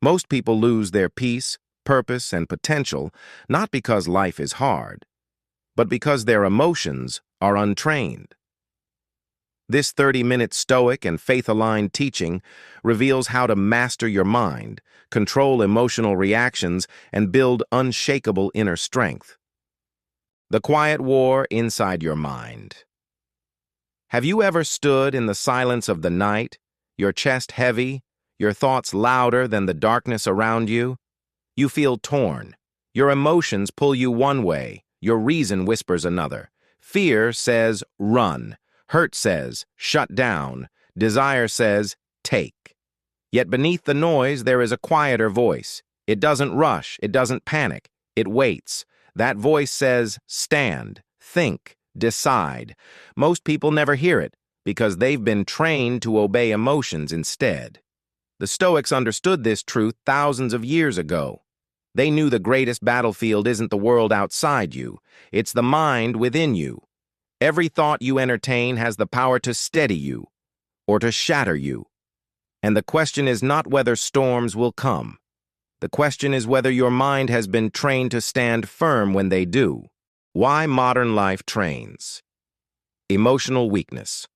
Most people lose their peace, purpose, and potential not because life is hard, but because their emotions are untrained. This 30-minute Stoic and faith-aligned teaching reveals how to master your mind, control emotional reactions, and build unshakable inner strength. The quiet war inside your mind. Have you ever stood in the silence of the night, your chest heavy, your thoughts louder than the darkness around you? You feel torn. Your emotions pull you one way, your reason whispers another. Fear says, run. Hurt says, shut down. Desire says, take. Yet beneath the noise, there is a quieter voice. It doesn't rush. It doesn't panic. It waits. That voice says, stand, think, decide. Most people never hear it because they've been trained to obey emotions instead. The Stoics understood this truth thousands of years ago. They knew the greatest battlefield isn't the world outside you. It's the mind within you. Every thought you entertain has the power to steady you or to shatter you. And the question is not whether storms will come. The question is whether your mind has been trained to stand firm when they do. Why modern life trains. Emotional weakness.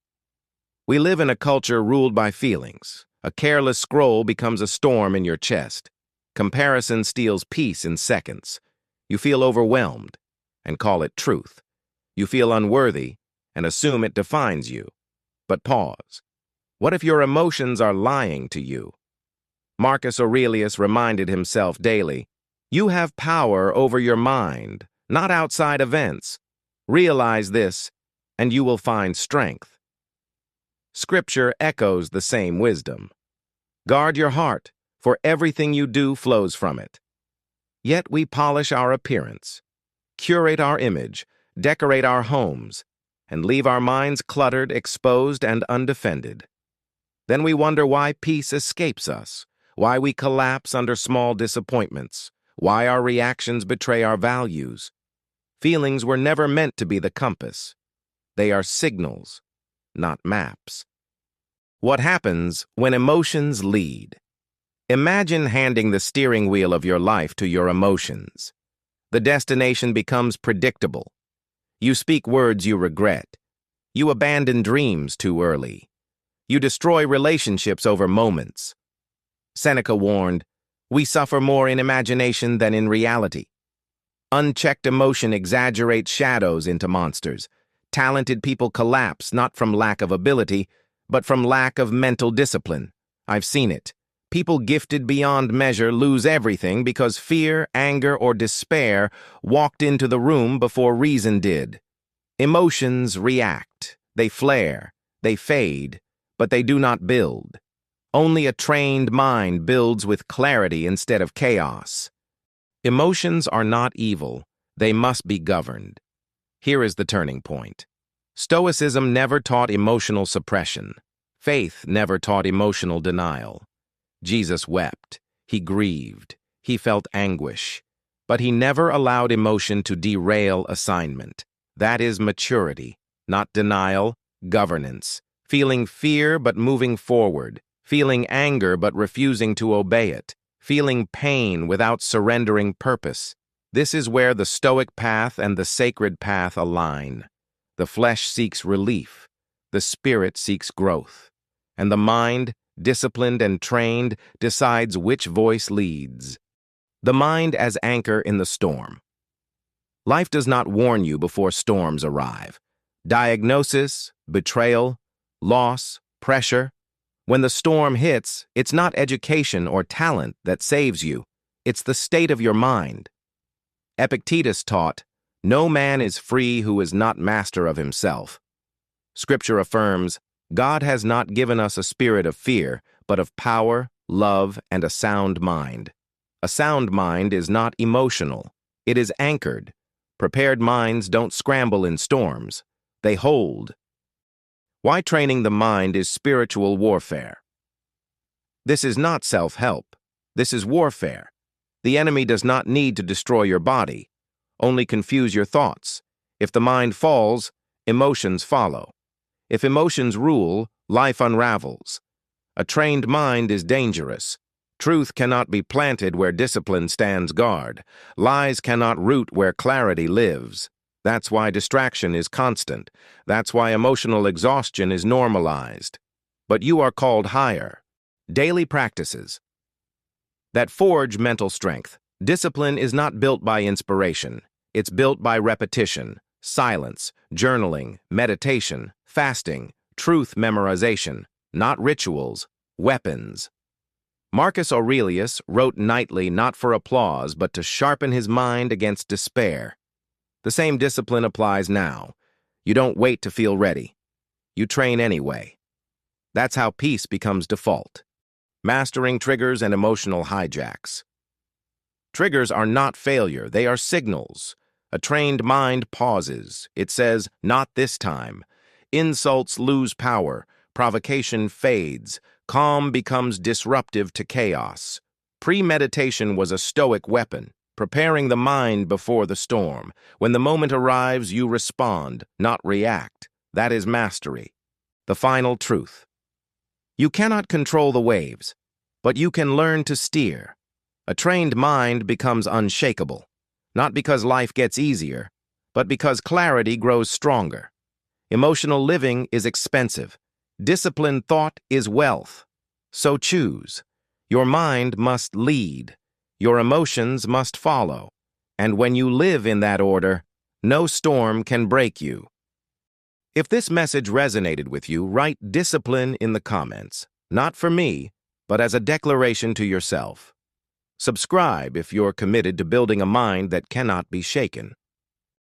We live in a culture ruled by feelings. A careless scroll becomes a storm in your chest. Comparison steals peace in seconds. You feel overwhelmed and call it truth. You feel unworthy and assume it defines you. But pause. What if your emotions are lying to you? Marcus Aurelius reminded himself daily, you have power over your mind, not outside events. Realize this, and you will find strength. Scripture echoes the same wisdom. Guard your heart, for everything you do flows from it. Yet we polish our appearance, curate our image, decorate our homes, and leave our minds cluttered, exposed, and undefended. Then we wonder why peace escapes us, why we collapse under small disappointments, why our reactions betray our values. Feelings were never meant to be the compass. They are signals, not maps. What happens when emotions lead? Imagine handing the steering wheel of your life to your emotions. The destination becomes predictable. You speak words you regret. You abandon dreams too early. You destroy relationships over moments. Seneca warned, we suffer more in imagination than in reality. Unchecked emotion exaggerates shadows into monsters. Talented people collapse not from lack of ability, but from lack of mental discipline. I've seen it. People gifted beyond measure lose everything because fear, anger, or despair walked into the room before reason did. Emotions react. They flare. They fade. But they do not build. Only a trained mind builds with clarity instead of chaos. Emotions are not evil. They must be governed. Here is the turning point. Stoicism never taught emotional suppression. Faith never taught emotional denial. Jesus wept. He grieved. He felt anguish. But he never allowed emotion to derail assignment. That is maturity, not denial, governance. Feeling fear but moving forward. Feeling anger but refusing to obey it. Feeling pain without surrendering purpose. This is where the Stoic path and the sacred path align. The flesh seeks relief. The spirit seeks growth. And the mind, disciplined and trained, decides which voice leads. The mind as anchor in the storm. Life does not warn you before storms arrive. Diagnosis, betrayal, loss, pressure. When the storm hits, it's not education or talent that saves you. It's the state of your mind. Epictetus taught, no man is free who is not master of himself. Scripture affirms, God has not given us a spirit of fear, but of power, love, and a sound mind. A sound mind is not emotional. It is anchored. Prepared minds don't scramble in storms. They hold. Why training the mind is spiritual warfare. This is not self-help. This is warfare. The enemy does not need to destroy your body, only confuse your thoughts. If the mind falls, emotions follow. If emotions rule, life unravels. A trained mind is dangerous. Truth cannot be planted where discipline stands guard. Lies cannot root where clarity lives. That's why distraction is constant. That's why emotional exhaustion is normalized. But you are called higher. Daily practices that forge mental strength. Discipline is not built by inspiration. It's built by repetition, silence, journaling, meditation, fasting, truth memorization, not rituals, weapons. Marcus Aurelius wrote nightly not for applause but to sharpen his mind against despair. The same discipline applies now. You don't wait to feel ready. You train anyway. That's how peace becomes default. Mastering triggers and emotional hijacks. Triggers are not failure, they are signals. A trained mind pauses. It says, "Not this time." Insults lose power. Provocation fades. Calm becomes disruptive to chaos. Premeditation was a Stoic weapon, preparing the mind before the storm. When the moment arrives, you respond, not react. That is mastery. The final truth. You cannot control the waves, but you can learn to steer. A trained mind becomes unshakable, not because life gets easier, but because clarity grows stronger. Emotional living is expensive. Disciplined thought is wealth. So choose. Your mind must lead. Your emotions must follow. And when you live in that order, no storm can break you. If this message resonated with you, write discipline in the comments. Not for me, but as a declaration to yourself. Subscribe if you're committed to building a mind that cannot be shaken.